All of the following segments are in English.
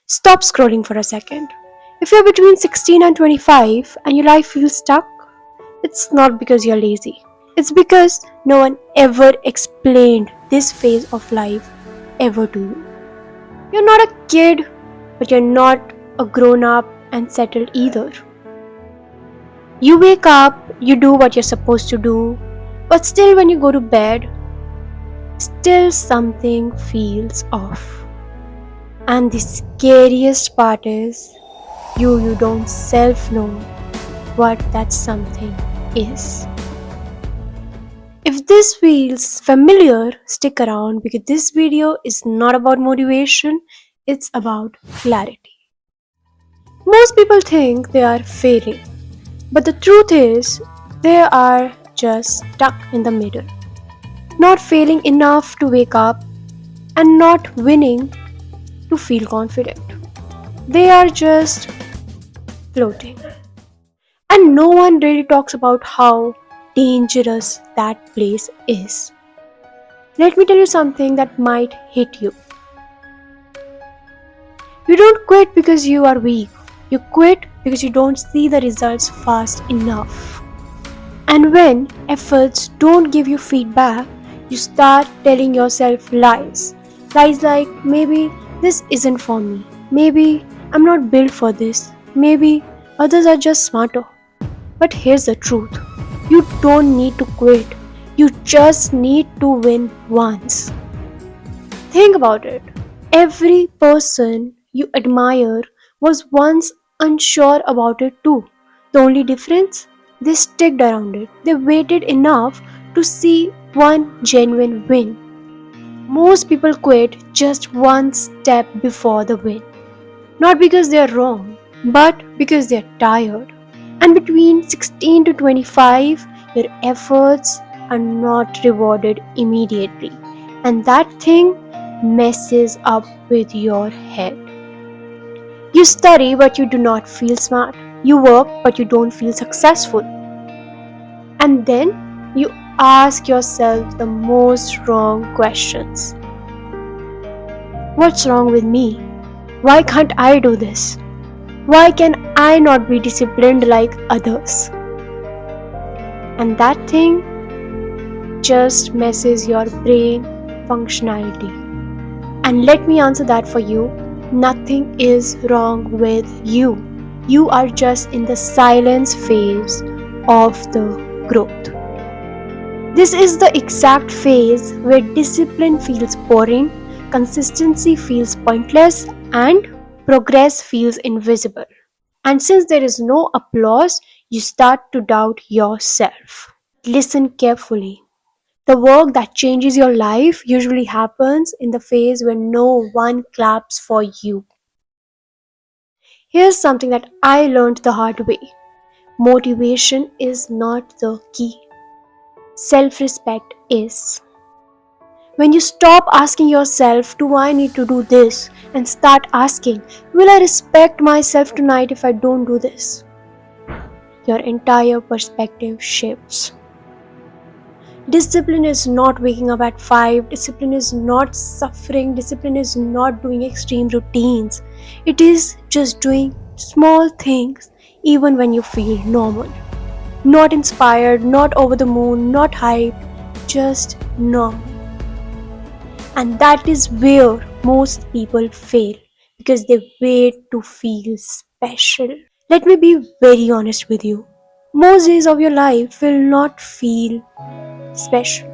Stop scrolling for a second. If you're between 16 and 25 and your life feels stuck, it's not because you're lazy. It's because no one ever explained this phase of life ever to you. You're not a kid, but you're not a grown up and settled either. You wake up, you do what you're supposed to do, but still, when you go to bed, still something feels off. And the scariest part is, you don't self know what that something is. If this feels familiar, stick around because this video is not about motivation, it's about clarity. Most people think they are failing, but the truth is, they are just stuck in the middle. Not failing enough to wake up and not winning to feel confident. They are just floating. And no one really talks about how dangerous that place is. Let me tell you something that might hit you. You don't quit because you are weak. You quit because you don't see the results fast enough. And when efforts don't give you feedback, you start telling yourself lies. Lies like, maybe this isn't for me. Maybe I'm not built for this. Maybe others are just smarter. But here's the truth. You don't need to quit. You just need to win once. Think about it. Every person you admire was once unsure about it too. The only difference? They sticked around it. They waited enough to see one genuine win. Most people quit just one step before the win. Not because they are wrong, but because they are tired. And between 16 to 25, your efforts are not rewarded immediately. And that thing messes up with your head. You study but you do not feel smart. You work but you don't feel successful. And then you ask yourself the most wrong questions. What's wrong with me? Why can't I do this? Why can I not be disciplined like others? And that thing just messes your brain functionality. And let me answer that for you. Nothing is wrong with you. You are just in the silence phase of the growth. This is the exact phase where discipline feels boring, consistency feels pointless, and progress feels invisible. And since there is no applause, you start to doubt yourself. Listen carefully. The work that changes your life usually happens in the phase when no one claps for you. Here's something that I learned the hard way. Motivation is not the key. Self-respect is. When you stop asking yourself, do I need to do this? And start asking, will I respect myself tonight if I don't do this? Your entire perspective shifts. Discipline is not waking up at 5. Discipline is not suffering. Discipline is not doing extreme routines. It is just doing small things even when you feel normal. Not inspired, not over the moon, not hyped, just normal. And that is where most people fail because they wait to feel special. Let me be very honest with you. Most days of your life will not feel special.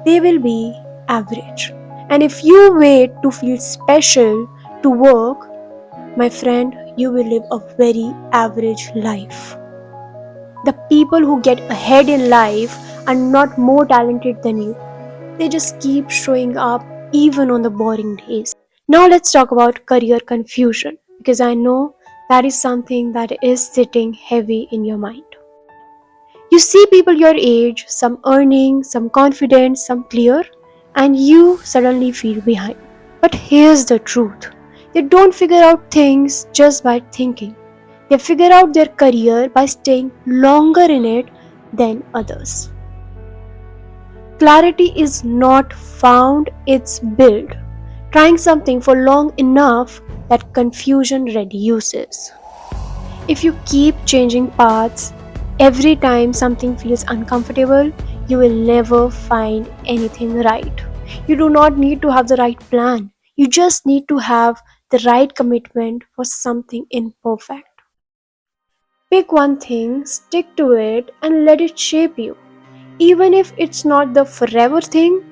They will be average. And if you wait to feel special to work, my friend, you will live a very average life. The people who get ahead in life are not more talented than you. They just keep showing up even on the boring days. Now let's talk about career confusion because I know that is something that is sitting heavy in your mind. You see people your age, some earning, some confident, some clear, and you suddenly feel behind. But here's the truth. They don't figure out things just by thinking. They figure out their career by staying longer in it than others. Clarity is not found, it's built. Trying something for long enough that confusion reduces. If you keep changing paths every time something feels uncomfortable, you will never find anything right. You do not need to have the right plan. You just need to have the right commitment for something imperfect. Pick one thing, stick to it, and let it shape you. Even if it's not the forever thing,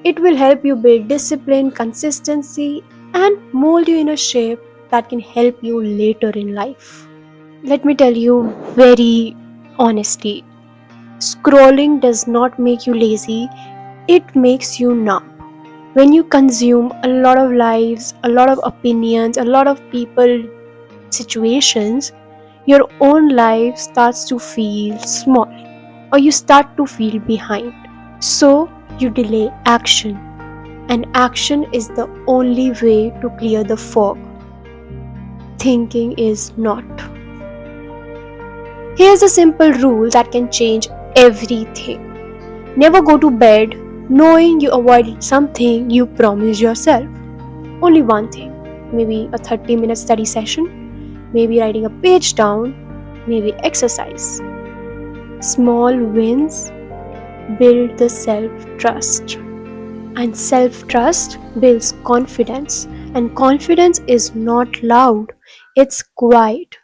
it will help you build discipline, consistency, and mold you in a shape that can help you later in life. Let me tell you very honestly, scrolling does not make you lazy, it makes you numb. When you consume a lot of lives, a lot of opinions, a lot of people, situations, your own life starts to feel small or you start to feel behind. So you delay action, and action is the only way to clear the fog. Thinking is not. Here's a simple rule that can change everything. Never go to bed knowing you avoided something you promised yourself. Only one thing. Maybe a 30-minute study session, maybe writing a page down, maybe exercise. Small wins build the self-trust. And self-trust builds confidence. And confidence is not loud, it's quiet.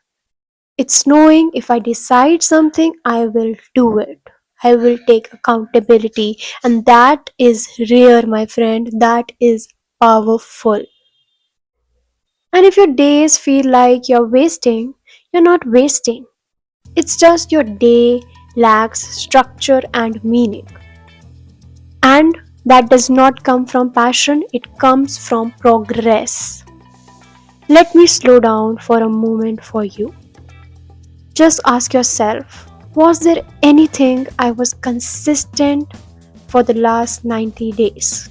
It's knowing if I decide something, I will do it. I will take accountability. And that is rare, my friend. That is powerful. And if your days feel like you're wasting, you're not wasting. It's just your day lacks structure and meaning. And that does not come from passion, it comes from progress. Let me slow down for a moment for you. Just ask yourself, was there anything I was consistent for the last 90 days?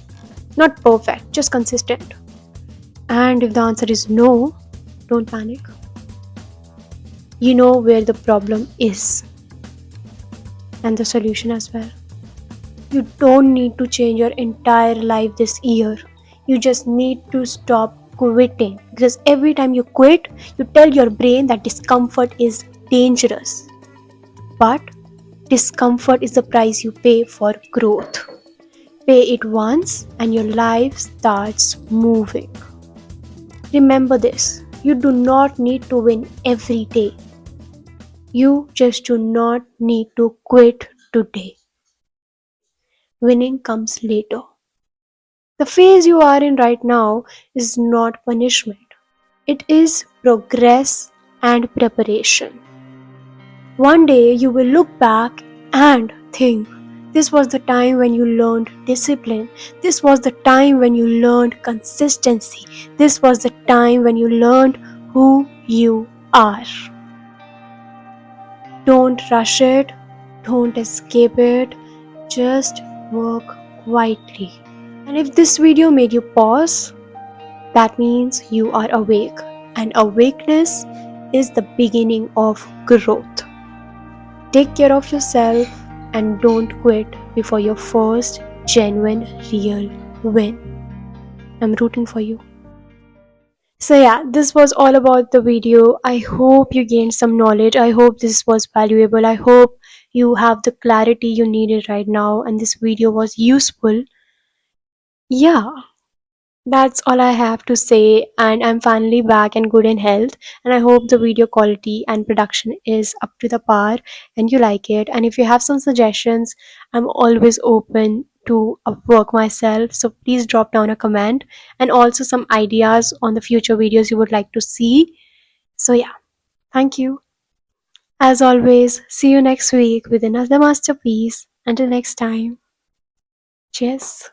Not perfect, just consistent. And if the answer is no, don't panic. You know where the problem is and the solution as well. You don't need to change your entire life this year. You just need to stop quitting. Because every time you quit, you tell your brain that discomfort is dangerous. But discomfort is the price you pay for growth. Pay it once and your life starts moving. Remember this, you do not need to win every day. You just do not need to quit today. Winning comes later. The phase you are in right now is not punishment. It is progress and preparation. One day you will look back and think, this was the time when you learned discipline. This was the time when you learned consistency. This was the time when you learned who you are. Don't rush it. Don't escape it. Just work quietly. And if this video made you pause, that means you are awake. And awakeness is the beginning of growth. Take care of yourself and don't quit before your first genuine real win. I'm rooting for you. So yeah, this was all about the video. I hope you gained some knowledge. I hope this was valuable. I hope you have the clarity you needed right now and this video was useful. Yeah, that's all I have to say, and I'm finally back and good in health. And I hope the video quality and production is up to the par and you like it. And if you have some suggestions, I'm always open to work myself. So please drop down a comment and also some ideas on the future videos you would like to see. So yeah, thank you. As always, see you next week with another masterpiece. Until next time, cheers.